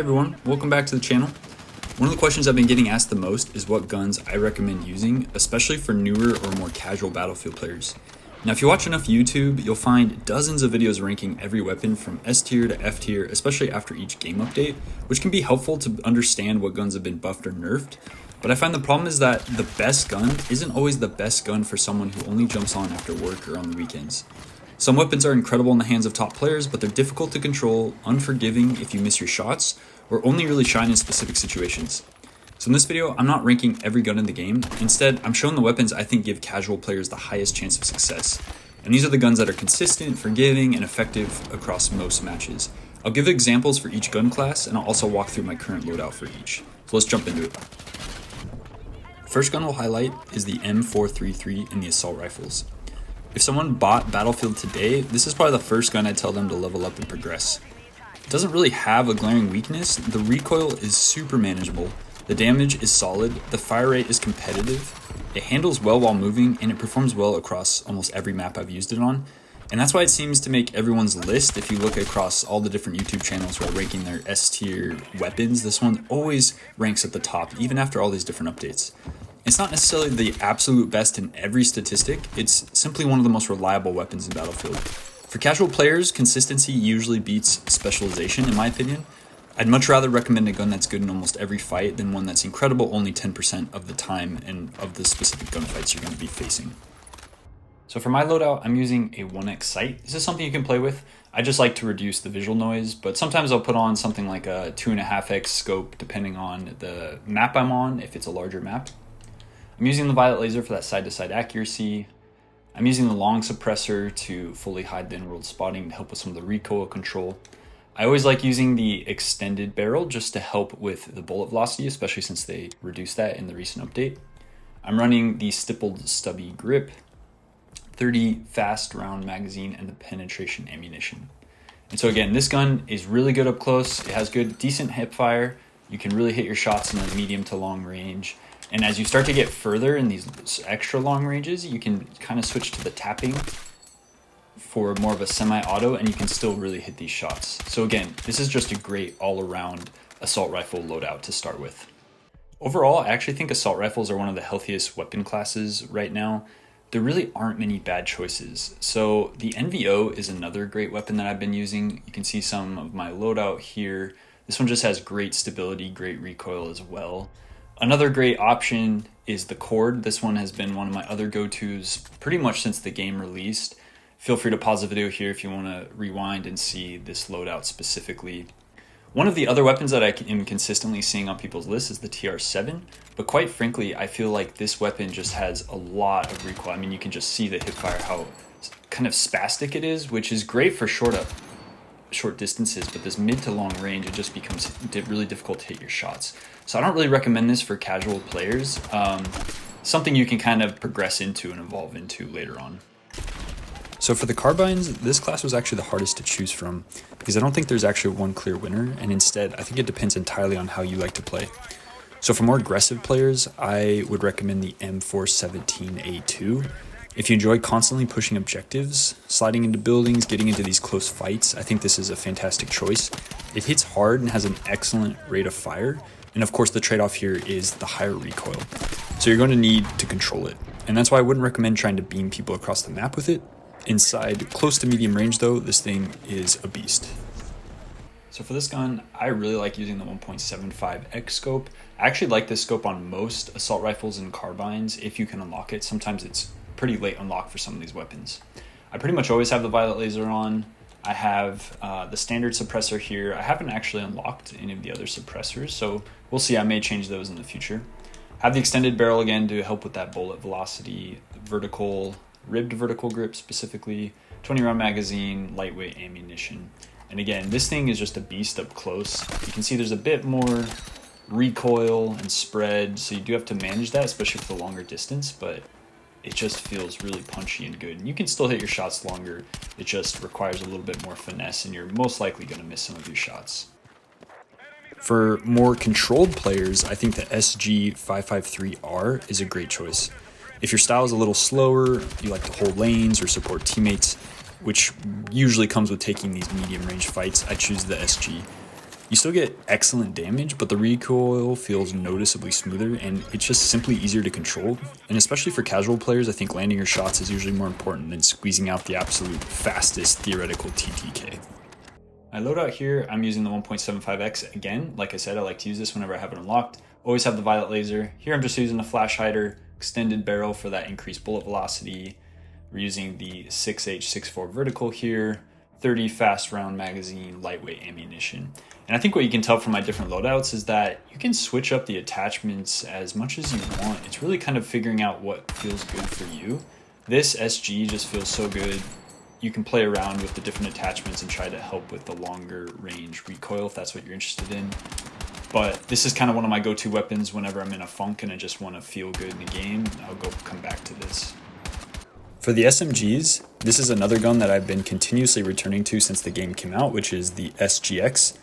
everyone, welcome back to the channel. One of the questions I've been getting asked the most is what guns I recommend using, especially for newer or more casual Battlefield players. Now if you watch enough YouTube, you'll find dozens of videos ranking every weapon from S tier to F tier, especially after each game update, which can be helpful to understand what guns have been buffed or nerfed. But I find the problem is that the best gun isn't always the best gun for someone who only jumps on after work or on the weekends. Some weapons are incredible in the hands of top players, but they're difficult to control, unforgiving if you miss your shots, or only really shine in specific situations. So in this video, I'm not ranking every gun in the game. Instead, I'm showing the weapons I think give casual players the highest chance of success. And these are the guns that are consistent, forgiving, and effective across most matches. I'll give examples for each gun class, and I'll also walk through my current loadout for each. So let's jump into it. First gun we'll highlight is the M433 in the assault rifles. If someone bought Battlefield today, this is probably the first gun I'd tell them to level up and progress. It doesn't really have a glaring weakness, the recoil is super manageable, the damage is solid, the fire rate is competitive, it handles well while moving, and it performs well across almost every map I've used it on. And that's why it seems to make everyone's list. If you look across all the different YouTube channels who are ranking their S tier weapons, this one always ranks at the top, even after all these different updates. It's not necessarily the absolute best in every statistic, it's simply one of the most reliable weapons in Battlefield. For casual players, consistency usually beats specialization in my opinion. I'd much rather recommend a gun that's good in almost every fight than one that's incredible only 10% of the time and of the specific gunfights you're going to be facing. So for my loadout, I'm using a 1x sight. This is something you can play with. I just like to reduce the visual noise, but sometimes I'll put on something like a 2.5x scope depending on the map I'm on, if it's a larger map. I'm using the violet laser for that side-to-side accuracy. I'm using the long suppressor to fully hide the in-world spotting to help with some of the recoil control. I always like using the extended barrel just to help with the bullet velocity, especially since they reduced that in the recent update. I'm running the stippled stubby grip, 30 fast round magazine, and the penetration ammunition. And so again, this gun is really good up close. It has good, decent hip fire. You can really hit your shots in the medium to long range. And as you start to get further in these extra long ranges, you can kind of switch to the tapping for more of a semi-auto, and you can still really hit these shots. So again, this is just a great all-around assault rifle loadout to start with. Overall, I actually think assault rifles are one of the healthiest weapon classes right now. There really aren't many bad choices. So the NVO is another great weapon that I've been using. You can see some of my loadout here. This one just has great stability, great recoil as well. Another great option is the cord. This one has been one of my other go-tos pretty much since the game released. Feel free to pause the video here if you want to rewind and see this loadout specifically. One of the other weapons that I am consistently seeing on people's lists is the TR7, but quite frankly, I feel like this weapon just has a lot of recoil. I mean, you can just see the hipfire, how kind of spastic it is, which is great for short distances, but this mid to long range, it just becomes really difficult to hit your shots. So I don't really recommend this for casual players. Something you can kind of progress into and evolve into later on. So for the carbines, this class was actually the hardest to choose from because I don't think there's actually one clear winner, and instead I think it depends entirely on how you like to play. So for more aggressive players, I would recommend the M417A2. If you enjoy constantly pushing objectives, sliding into buildings, getting into these close fights, I think this is a fantastic choice. It hits hard and has an excellent rate of fire, and of course the trade-off here is the higher recoil. So you're going to need to control it, and that's why I wouldn't recommend trying to beam people across the map with it. Inside close to medium range though, this thing is a beast. So for this gun, I really like using the 1.75x scope. I actually like this scope on most assault rifles and carbines if you can unlock it. Sometimes it's pretty late unlock for some of these weapons. I pretty much always have the violet laser on. I have the standard suppressor here. I haven't actually unlocked any of the other suppressors, so we'll see. I may change those in the future. I have the extended barrel again to help with that bullet velocity, ribbed vertical grip specifically, 20 round magazine, lightweight ammunition. And again, this thing is just a beast up close. You can see there's a bit more recoil and spread, so you do have to manage that, especially for the longer distance, but it just feels really punchy and good. And you can still hit your shots longer. It just requires a little bit more finesse, and you're most likely going to miss some of your shots. For more controlled players, I think the SG553R is a great choice. If your style is a little slower, you like to hold lanes or support teammates, which usually comes with taking these medium range fights, I choose the SG. You still get excellent damage, but the recoil feels noticeably smoother and it's just simply easier to control. And especially for casual players, I think landing your shots is usually more important than squeezing out the absolute fastest theoretical TTK. My loadout here, I'm using the 1.75X again. Like I said, I like to use this whenever I have it unlocked. Always have the violet laser. Here I'm just using the flash hider, extended barrel for that increased bullet velocity. We're using the 6H64 vertical here, 30 fast round magazine, lightweight ammunition. And I think what you can tell from my different loadouts is that you can switch up the attachments as much as you want. It's really kind of figuring out what feels good for you. This SG just feels so good. You can play around with the different attachments and try to help with the longer range recoil if that's what you're interested in. But this is kind of one of my go-to weapons whenever I'm in a funk and I just want to feel good in the game. I'll come back to this. For the SMGs, this is another gun that I've been continuously returning to since the game came out, which is the SGX.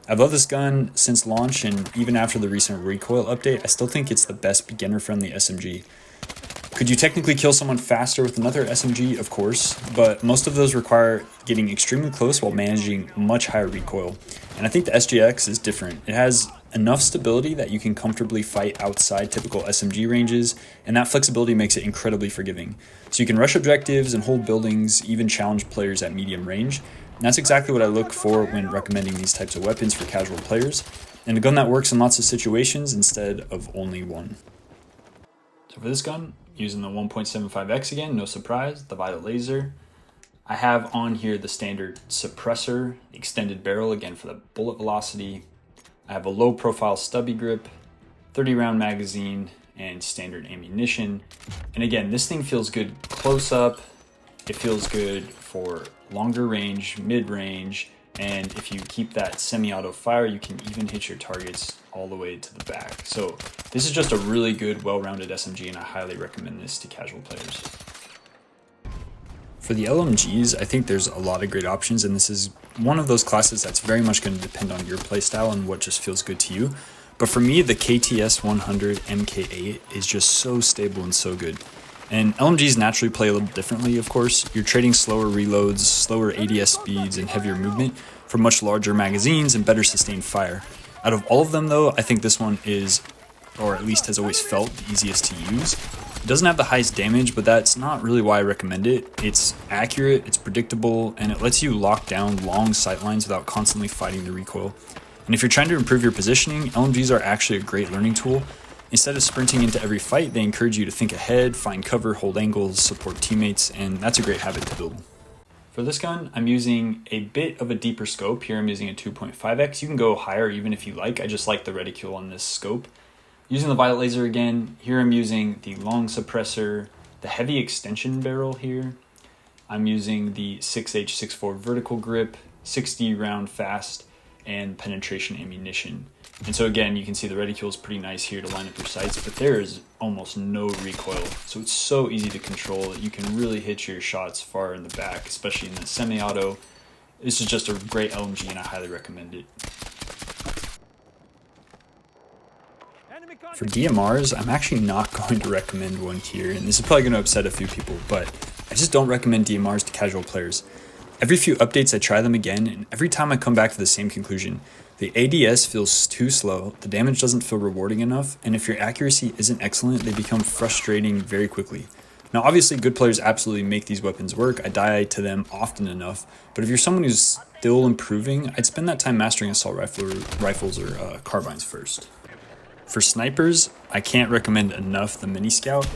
I've loved this gun since launch, and even after the recent recoil update, I still think it's the best beginner-friendly SMG. Could you technically kill someone faster with another SMG? Of course, but most of those require getting extremely close while managing much higher recoil. And I think the SGX is different. It has enough stability that you can comfortably fight outside typical SMG ranges, and that flexibility makes it incredibly forgiving. So you can rush objectives and hold buildings, even challenge players at medium range. And that's exactly what I look for when recommending these types of weapons for casual players, and a gun that works in lots of situations instead of only one. So for this gun, using the 1.75X again, no surprise, the violet laser. I have on here the standard suppressor, extended barrel again for the bullet velocity. I have a low profile stubby grip, 30 round magazine, and standard ammunition. And again, this thing feels good close up. It feels good for longer range, mid range, and if you keep that semi-auto fire, you can even hit your targets all the way to the back. So this is just a really good, well-rounded SMG, and I highly recommend this to casual players. For the LMGs, I think there's a lot of great options, and this is one of those classes that's very much going to depend on your playstyle and what just feels good to you. But for me, the KTS 100 MK8 is just so stable and so good. And LMGs naturally play a little differently, of course. You're trading slower reloads, slower ADS speeds, and heavier movement for much larger magazines and better sustained fire. Out of all of them, though, I think this one is, or at least has always felt, the easiest to use. It doesn't have the highest damage, but that's not really why I recommend it. It's accurate, it's predictable, and it lets you lock down long sightlines without constantly fighting the recoil. And if you're trying to improve your positioning, LMGs are actually a great learning tool. Instead of sprinting into every fight, they encourage you to think ahead, find cover, hold angles, support teammates, and that's a great habit to build. For this gun, I'm using a bit of a deeper scope. Here I'm using a 2.5X. You can go higher even if you like. I just like the reticule on this scope. Using the violet laser again, here I'm using the long suppressor, the heavy extension barrel here. I'm using the 6H64 vertical grip, 60 round fast, and penetration ammunition. And so again, you can see the reticule is pretty nice here to line up your sights, but there is almost no recoil. So it's so easy to control that you can really hit your shots far in the back, especially in the semi-auto. This is just a great LMG and I highly recommend it. For DMRs, I'm actually not going to recommend one here, and this is probably going to upset a few people, but I just don't recommend DMRs to casual players. Every few updates I try them again, and every time I come back to the same conclusion. The ADS feels too slow, the damage doesn't feel rewarding enough, and if your accuracy isn't excellent, they become frustrating very quickly. Now obviously good players absolutely make these weapons work, I die to them often enough, but if you're someone who's still improving, I'd spend that time mastering assault rifles or carbines first. For snipers, I can't recommend enough the Mini Scout.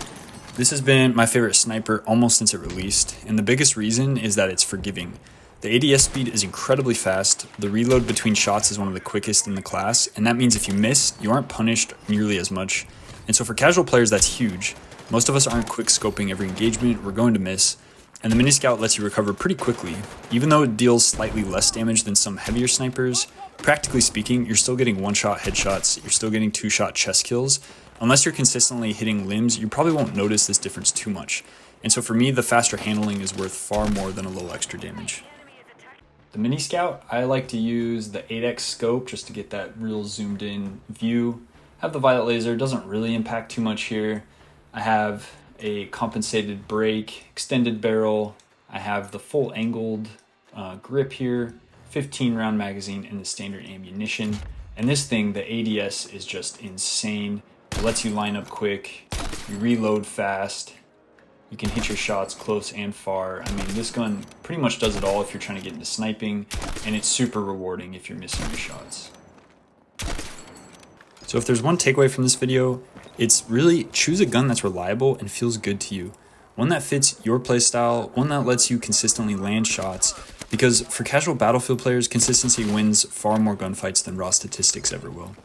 This has been my favorite sniper almost since it released, and the biggest reason is that it's forgiving. The ADS speed is incredibly fast, the reload between shots is one of the quickest in the class, and that means if you miss, you aren't punished nearly as much. And so for casual players, that's huge. Most of us aren't quick scoping every engagement, we're going to miss, and the Mini Scout lets you recover pretty quickly. Even though it deals slightly less damage than some heavier snipers, practically speaking, you're still getting one-shot headshots, you're still getting two-shot chest kills. Unless you're consistently hitting limbs, you probably won't notice this difference too much. And so for me, the faster handling is worth far more than a little extra damage. The Mini Scout, I like to use the 8x scope just to get that real zoomed in view. I have the violet laser, doesn't really impact too much here. I have a compensated brake, extended barrel. I have the full angled grip here. 15 round magazine, and the standard ammunition. And this thing, the ADS, is just insane. It lets you line up quick, you reload fast, you can hit your shots close and far. I mean, this gun pretty much does it all if you're trying to get into sniping, and it's super rewarding if you're missing your shots. So if there's one takeaway from this video, it's really choose a gun that's reliable and feels good to you. One that fits your playstyle, one that lets you consistently land shots, because for casual Battlefield players, consistency wins far more gunfights than raw statistics ever will.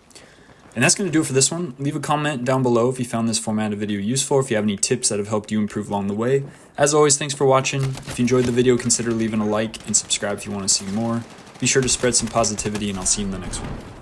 And that's going to do it for this one. Leave a comment down below if you found this format of video useful, if you have any tips that have helped you improve along the way. As always, thanks for watching. If you enjoyed the video, consider leaving a like and subscribe if you want to see more. Be sure to spread some positivity, and I'll see you in the next one.